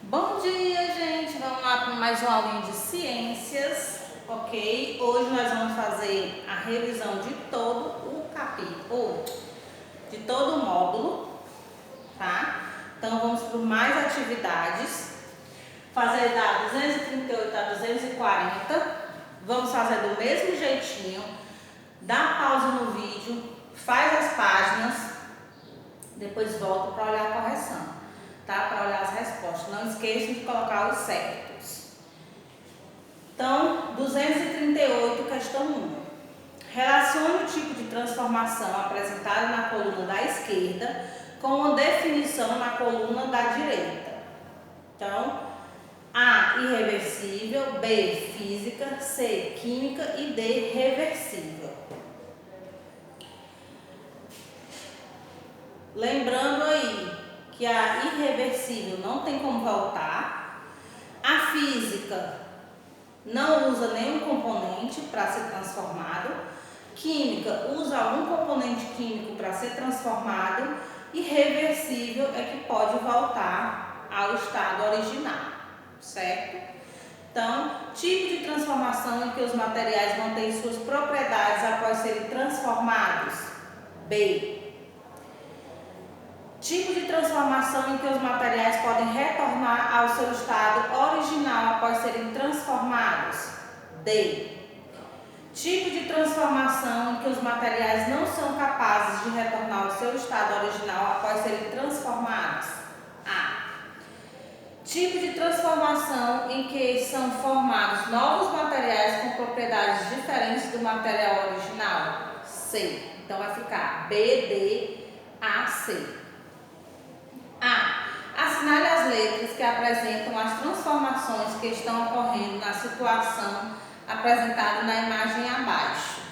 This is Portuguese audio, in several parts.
Bom dia, gente! Vamos lá para mais uma aulinha de ciências, ok? Hoje nós vamos fazer a revisão de todo o capítulo, de todo o módulo, tá? Então vamos por mais atividades, fazer da 238 a 240, vamos fazer do mesmo jeitinho, dá pausa no vídeo, faz as páginas, depois volta para olhar a correção. Tá? Para olhar as respostas. Não esqueçam de colocar os certos. Então, 238, questão 1. Relacione o tipo de transformação apresentado na coluna da esquerda com uma definição na coluna da direita. Então, A, irreversível, B, física, C, química e D, reversível. Lembrando aí que a irreversível não tem como voltar, a física não usa nenhum componente para ser transformado, química usa um componente químico para ser transformado e reversível é que pode voltar ao estado original, certo? Então, tipo de transformação em que os materiais mantêm suas propriedades após serem transformados. B. Tipo de transformação em que os materiais podem retornar ao seu estado original após serem transformados. D. Tipo de transformação em que os materiais não são capazes de retornar ao seu estado original após serem transformados. A. Tipo de transformação em que são formados novos materiais com propriedades diferentes do material original. C. Então vai ficar B, D, A, C. A. Assinale as letras que apresentam as transformações que estão ocorrendo na situação apresentada na imagem abaixo.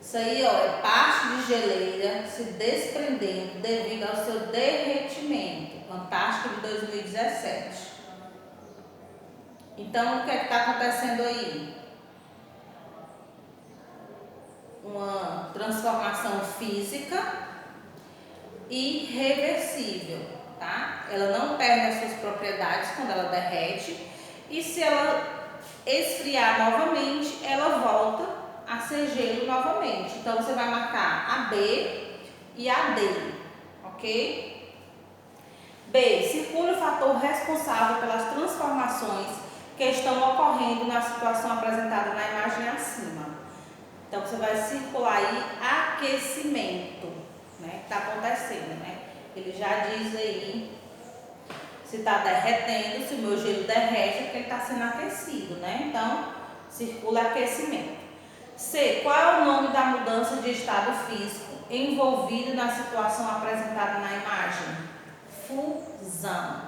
Isso aí, ó, é parte de geleira se desprendendo devido ao seu derretimento. Fantástico de 2017. Então, o que é que está acontecendo aí? Uma transformação física irreversível, tá? Ela não perde as suas propriedades quando ela derrete e se ela esfriar novamente, ela volta a ser gelo novamente. Então você vai marcar a B e a D, ok? B. Circule o fator responsável pelas transformações que estão ocorrendo na situação apresentada na imagem acima. Então você vai circular aí aquecimento. Né, que está acontecendo, né? Ele já diz aí se está derretendo, se o meu gelo derrete, é porque ele está sendo aquecido, né? Então, circula aquecimento. C. Qual é o nome da mudança de estado físico envolvido na situação apresentada na imagem? Fusão.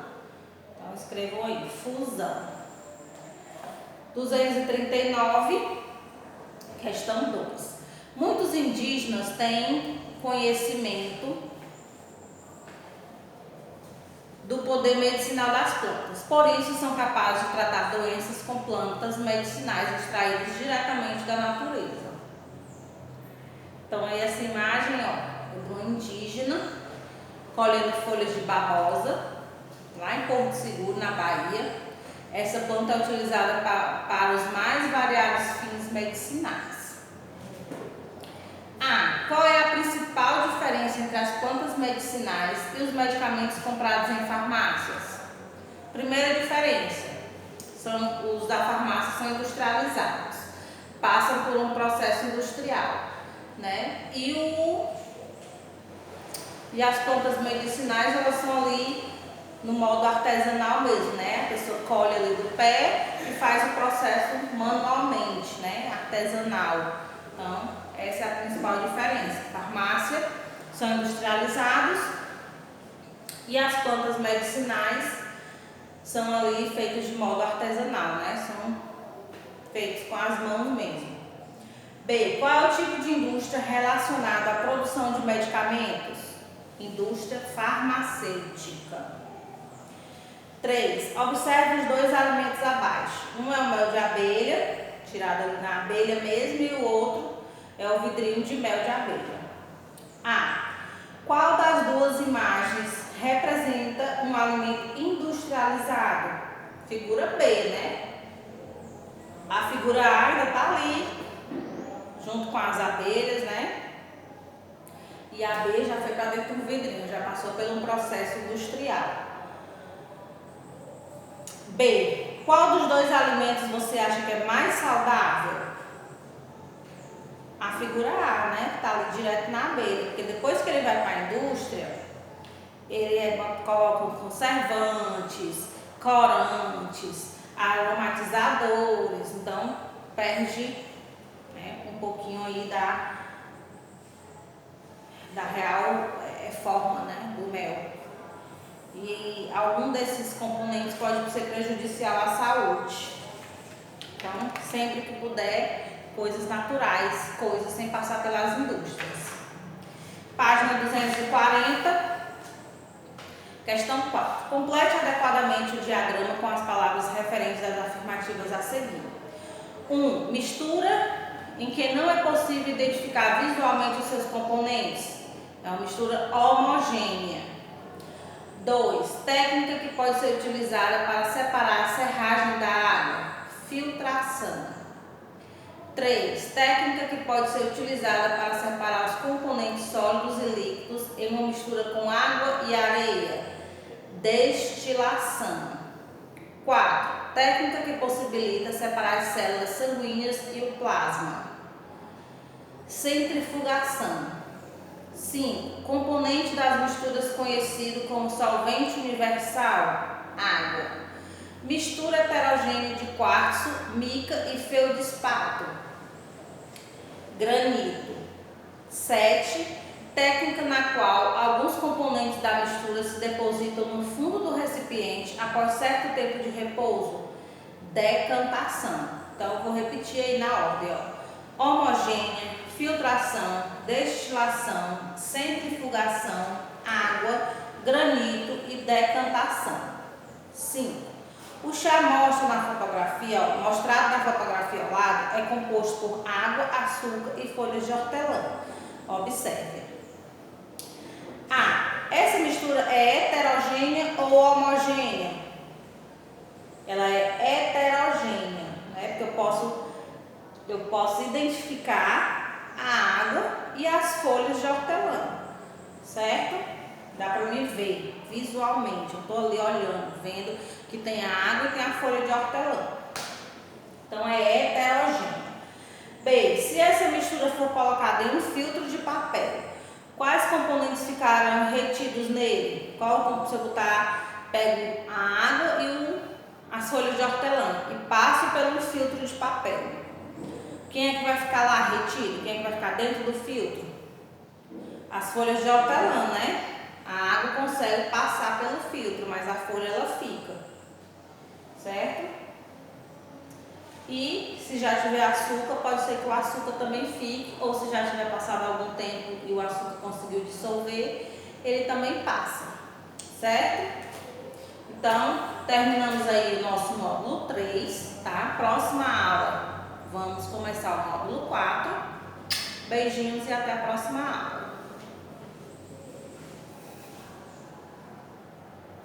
Então, escrevam aí, fusão. 239, questão 2. Muitos indígenas têm conhecimento do poder medicinal das plantas. Por isso, são capazes de tratar doenças com plantas medicinais extraídas diretamente da natureza. Então, aí essa imagem, ó, é de um indígena colhendo folhas de babosa, lá em Porto Seguro, na Bahia. Essa planta é utilizada para os mais variados fins medicinais. A. Qual é a principal diferença entre as plantas medicinais e os medicamentos comprados em farmácias? Primeira diferença, os da farmácia são industrializados, passam por um processo industrial, né? E as plantas medicinais, elas são ali no modo artesanal mesmo, né? A pessoa colhe ali do pé e faz o processo manualmente, né? Artesanal. Então, essa é a principal diferença. Farmácia são industrializados e as plantas medicinais são ali feitas de modo artesanal, né? São feitos com as mãos mesmo. B. Qual é o tipo de indústria relacionada à produção de medicamentos? Indústria farmacêutica. 3. Observe os dois alimentos abaixo. Um é o mel de abelha, tirado ali na abelha mesmo, e o outro é o vidrinho de mel de abelha. A. Qual das duas imagens representa um alimento industrializado industrializado? Figura B, né? A figura A ainda tá ali, junto com as abelhas, né? E a B já foi para dentro do vidrinho, já passou por um processo industrial. B. Qual dos dois alimentos você acha que é mais saudável? A figura A, né? Que está ali direto na abelha, porque depois que ele vai para a indústria, ele coloca conservantes, corantes, aromatizadores, então perde, né, um pouquinho aí da real forma, né, do mel. E algum desses componentes pode ser prejudicial à saúde. Então, sempre que puder, coisas naturais, coisas sem passar pelas indústrias. Página 240, questão 4. Complete adequadamente o diagrama com as palavras referentes às afirmativas a seguir. 1. Mistura em que não é possível identificar visualmente os seus componentes. É uma mistura homogênea. 2. Técnica que pode ser utilizada para separar a serragem da água. Filtração. 3. Técnica que pode ser utilizada para separar os componentes sólidos e líquidos em uma mistura com água e areia. Destilação. 4. Técnica que possibilita separar as células sanguíneas e o plasma. Centrifugação. 5. Componente das misturas conhecido como solvente universal, água. Mistura heterogênea de quartzo, mica e feldespato, granito. 7. Técnica na qual alguns componentes da mistura se depositam no fundo do recipiente após certo tempo de repouso, decantação. Então, eu vou repetir aí na ordem, ó. Homogênea, filtração, destilação, centrifugação, água, granito e decantação. 5. O chá mostrado na fotografia ao lado, é composto por água, açúcar e folhas de hortelã. Observe. A. Essa mistura é heterogênea ou homogênea? Ela é heterogênea, né? Porque eu posso identificar a água e as folhas de hortelã, certo? Dá para me ver visualmente. Eu estou ali olhando, vendo que tem a água e tem a folha de hortelã. Então é heterogênea. B. Se essa mistura for colocada em um filtro de papel, quais componentes ficarão retidos nele? Se eu pego a água e as folhas de hortelã e passo pelo filtro de papel. Quem é que vai ficar lá retido? Quem é que vai ficar dentro do filtro? As folhas de hortelã, né? A água consegue passar pelo filtro, mas a folha ela fica, certo? E se já tiver açúcar, pode ser que o açúcar também fique, ou se já tiver passado algum tempo e o açúcar conseguiu dissolver, ele também passa, certo? Então, terminamos aí o nosso módulo 3, tá? Próxima aula, vamos começar o módulo 4. Beijinhos e até a próxima aula.